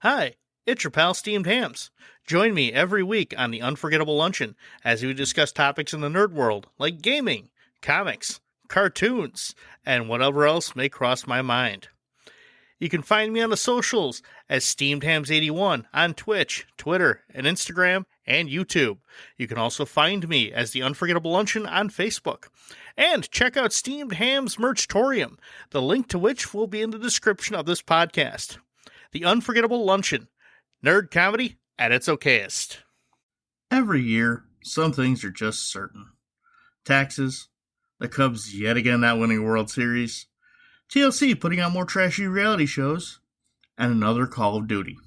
Hi, it's your pal Steamed Hams. Join me every week on the Unforgettable Luncheon as we discuss topics in the nerd world like gaming, comics, cartoons, and whatever else may cross my mind. You can find me on the socials as SteamedHams81 on Twitch, Twitter, and Instagram, and YouTube. You can also find me as the Unforgettable Luncheon on Facebook. And check out Steamed Hams Merchtorium, the link to which will be in the description of this podcast. The Unforgettable Luncheon, nerd comedy at its okayest. Every year, some things are just certain. Taxes, the Cubs yet again not winning a World Series, TLC putting out more trashy reality shows, and another Call of Duty.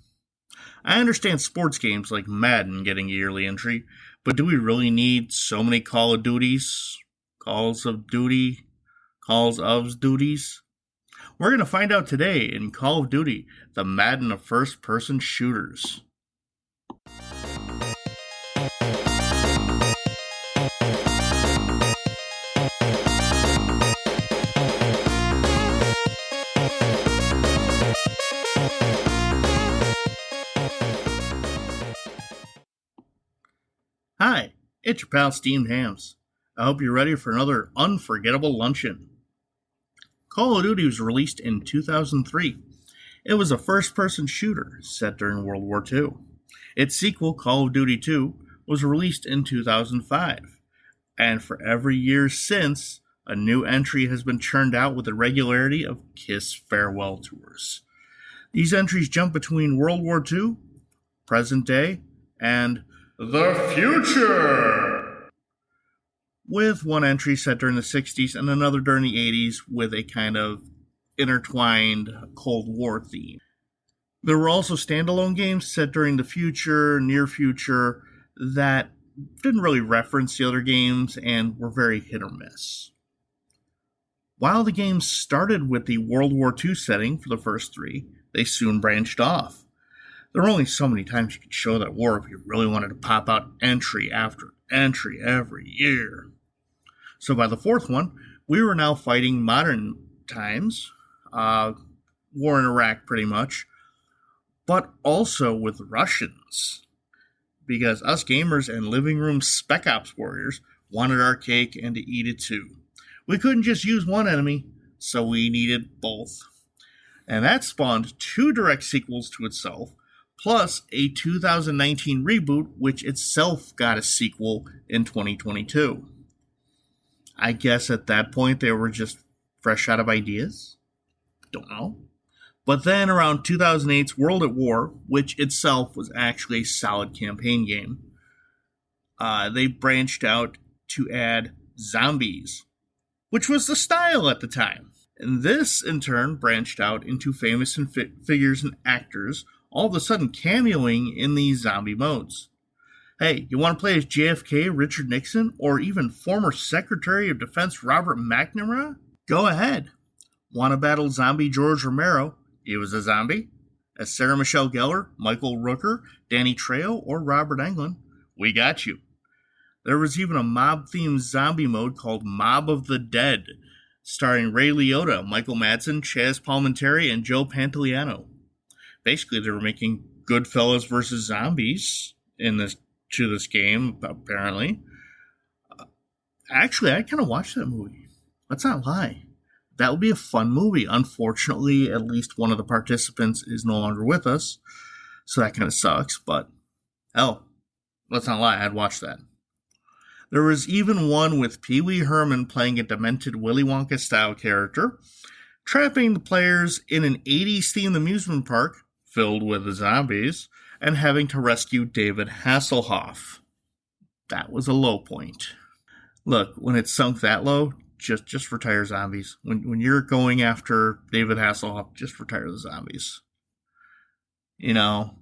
I understand sports games like Madden getting a yearly entry, but do we really need so many Call of Duties? Calls of Duties? We're going to find out today in Call of Duty, the Madden of first-person shooters. Hi, it's your pal Steamed Hams. I hope you're ready for another unforgettable luncheon. Call of Duty was released in 2003. It was a first-person shooter set during World War II. Its sequel, Call of Duty 2, was released in 2005. And for every year since, a new entry has been churned out with the regularity of KISS farewell tours. These entries jump between World War II, present day, and the future, with one entry set during the 60s and another during the 80s with a kind of intertwined Cold War theme. There were also standalone games set during the future, near future, that didn't really reference the other games and were very hit or miss. While the games started with the World War II setting for the first three, they soon branched off. There were only so many times you could show that war if you really wanted to pop out entry after entry every year. So by the fourth one, we were now fighting modern times, war in Iraq pretty much, but also with Russians. Because us gamers and living room Spec Ops warriors wanted our cake and to eat it too. We couldn't just use one enemy, so we needed both. And that spawned two direct sequels to itself, plus a 2019 reboot, which itself got a sequel in 2022. I guess at that point they were just fresh out of ideas? Don't know. But then around 2008's World at War, which itself was actually a solid campaign game, they branched out to add zombies, which was the style at the time. And this, in turn, branched out into famous figures and actors all of a sudden cameoing in these zombie modes. Hey, you want to play as JFK, Richard Nixon, or even former Secretary of Defense Robert McNamara? Go ahead. Want to battle zombie George Romero? He was a zombie. As Sarah Michelle Gellar, Michael Rooker, Danny Trejo, or Robert Englund? We got you. There was even a mob-themed zombie mode called Mob of the Dead, starring Ray Liotta, Michael Madsen, Chaz Palminteri, and Joe Pantoliano. Basically, they were making Goodfellas versus zombies to this game, apparently. Actually, I kind of watched that movie. Let's not lie. That would be a fun movie. Unfortunately, at least one of the participants is no longer with us, so that kind of sucks, but hell, let's not lie, I'd watch that. There was even one with Pee Wee Herman playing a demented Willy Wonka-style character, trapping the players in an 80s-themed amusement park filled with zombies, and having to rescue David Hasselhoff. That was a low point. Look, when it sunk that low, just retire zombies. When you're going after David Hasselhoff, just retire the zombies. You know?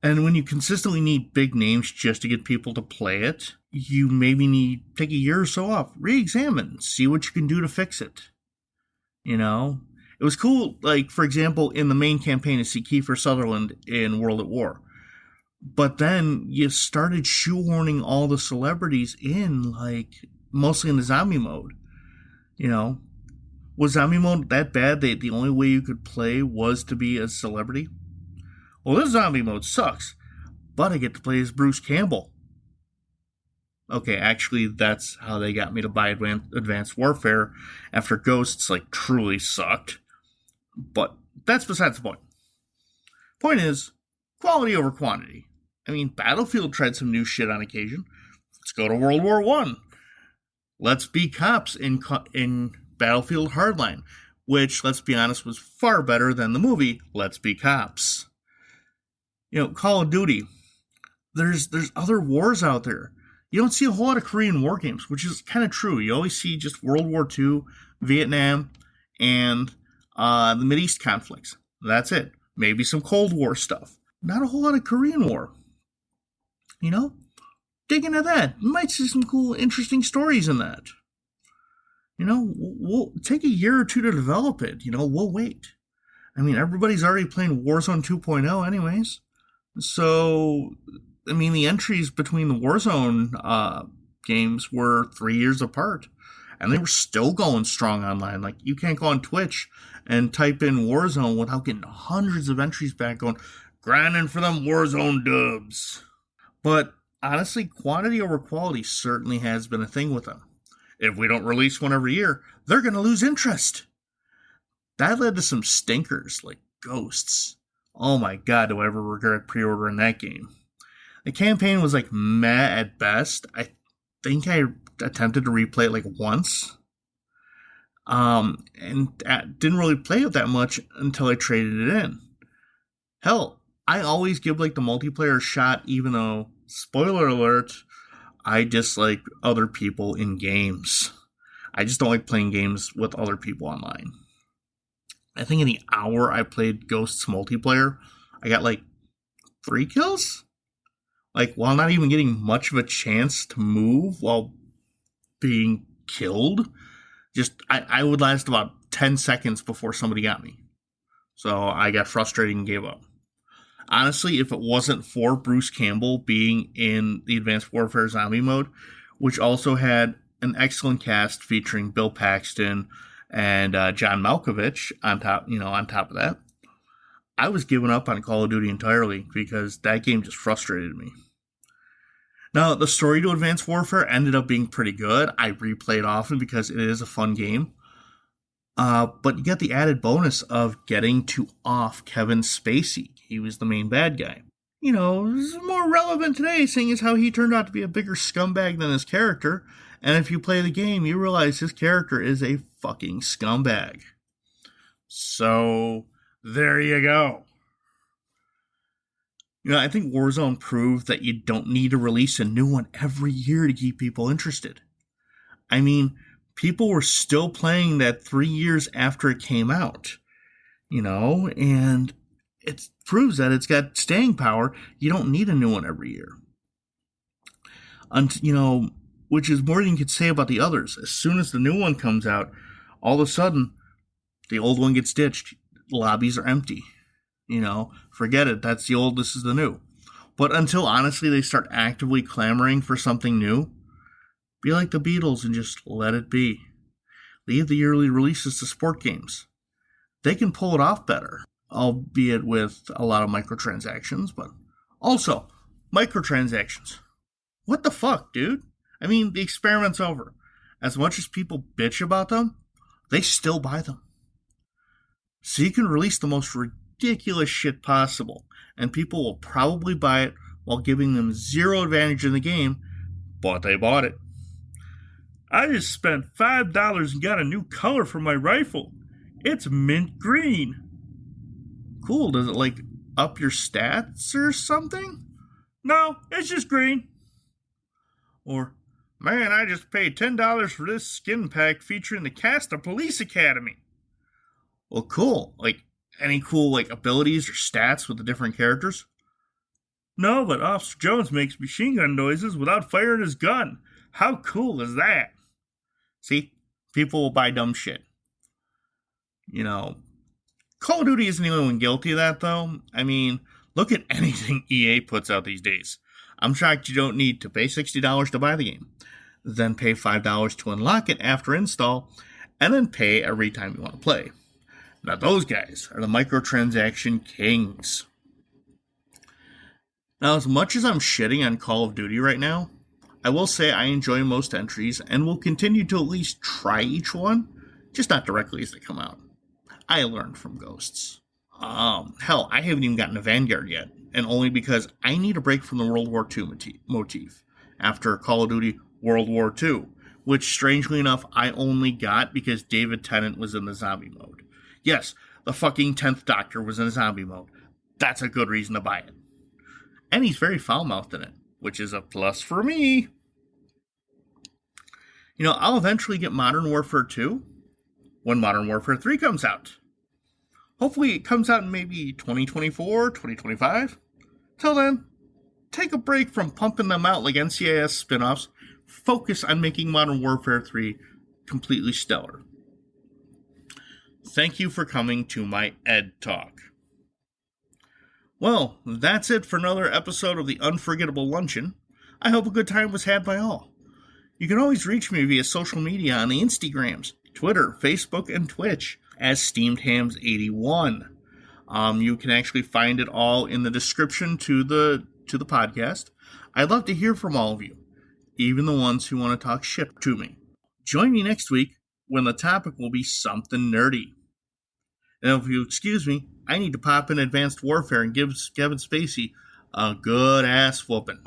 And when you consistently need big names just to get people to play it, you maybe take a year or so off. Re-examine. See what you can do to fix it. You know? It was cool, like, for example, in the main campaign to see Kiefer Sutherland in World at War. But then you started shoehorning all the celebrities in, like, mostly in the zombie mode. You know, was zombie mode that bad that the only way you could play was to be a celebrity? Well, this zombie mode sucks, but I get to play as Bruce Campbell. Okay, actually, that's how they got me to buy Advanced Warfare after Ghosts, truly sucked. But that's besides the point. Point is, quality over quantity. I mean, Battlefield tried some new shit on occasion. Let's go to World War I. Let's be cops in Battlefield Hardline, which, let's be honest, was far better than the movie Let's Be Cops. Call of Duty. There's other wars out there. You don't see a whole lot of Korean war games, which is kind of true. You always see just World War II, Vietnam, and the Mideast conflicts. That's it. Maybe some Cold War stuff. Not a whole lot of Korean War. Dig into that. You might see some cool, interesting stories in that. We'll take a year or two to develop it. We'll wait. I mean, everybody's already playing Warzone 2.0 anyways. So, the entries between the Warzone games were 3 years apart. And they were still going strong online. You can't go on Twitch and type in Warzone without getting hundreds of entries back going, grinding for them Warzone dubs. But honestly, quantity over quality certainly has been a thing with them. If we don't release one every year, they're going to lose interest. That led to some stinkers like Ghosts. Oh my god, do I ever regret pre-ordering that game. The campaign was meh at best. I think I attempted to replay it once. And didn't really play it that much until I traded it in. Hell, I always give the multiplayer a shot, even though, spoiler alert, I dislike other people in games. I just don't like playing games with other people online. I think in the hour I played Ghosts multiplayer, I got 3 kills? While not even getting much of a chance to move while being killed, I would last about 10 seconds before somebody got me. So I got frustrated and gave up. Honestly, if it wasn't for Bruce Campbell being in the Advanced Warfare Zombie mode, which also had an excellent cast featuring Bill Paxton and John Malkovich on top of that, I was giving up on Call of Duty entirely because that game just frustrated me. Now, the story to Advanced Warfare ended up being pretty good. I replay it often because it is a fun game. But you get the added bonus of getting to off Kevin Spacey. He was the main bad guy. This is more relevant today, seeing as how he turned out to be a bigger scumbag than his character. And if you play the game, you realize his character is a fucking scumbag. So, there you go. I think Warzone proved that you don't need to release a new one every year to keep people interested. I mean, people were still playing that 3 years after it came out, and it proves that it's got staying power. You don't need a new one every year. Which is more than you could say about the others. As soon as the new one comes out, all of a sudden, the old one gets ditched. Lobbies are empty. Forget it. That's the old, this is the new. But until, honestly, they start actively clamoring for something new, be like the Beatles and just let it be. Leave the yearly releases to sport games. They can pull it off better, albeit with a lot of microtransactions, but also, microtransactions. What the fuck, dude? The experiment's over. As much as people bitch about them, they still buy them. So you can release the most ridiculous shit possible, and people will probably buy it while giving them zero advantage in the game, but they bought it. I just spent $5 and got a new color for my rifle. It's mint green. Cool, does it up your stats or something? No, it's just green. Or, man, I just paid $10 for this skin pack featuring the cast of Police Academy. Well, cool. Any cool, abilities or stats with the different characters? No, but Officer Jones makes machine gun noises without firing his gun. How cool is that? See? People will buy dumb shit. Call of Duty isn't the only one guilty of that, though. Look at anything EA puts out these days. I'm shocked you don't need to pay $60 to buy the game, then pay $5 to unlock it after install, and then pay every time you want to play. Now those guys are the microtransaction kings. Now, as much as I'm shitting on Call of Duty right now, I will say I enjoy most entries and will continue to at least try each one, just not directly as they come out. I learned from Ghosts. Hell, I haven't even gotten to Vanguard yet, and only because I need a break from the World War II motif after Call of Duty World War II, which strangely enough I only got because David Tennant was in the zombie mode. Yes, the fucking 10th Doctor was in zombie mode. That's a good reason to buy it. And he's very foul-mouthed in it, which is a plus for me. I'll eventually get Modern Warfare 2 when Modern Warfare 3 comes out. Hopefully it comes out in maybe 2024, 2025. Till then, take a break from pumping them out like NCIS spin-offs. Focus on making Modern Warfare 3 completely stellar. Thank you for coming to my Ed Talk. Well, that's it for another episode of the Unforgettable Luncheon. I hope a good time was had by all. You can always reach me via social media on the Instagrams, Twitter, Facebook, and Twitch as SteamedHams81. You can actually find it all in the description to the podcast. I'd love to hear from all of you, even the ones who want to talk shit to me. Join me next week when the topic will be something nerdy. And if you excuse me, I need to pop in Advanced Warfare and give Kevin Spacey a good ass whooping.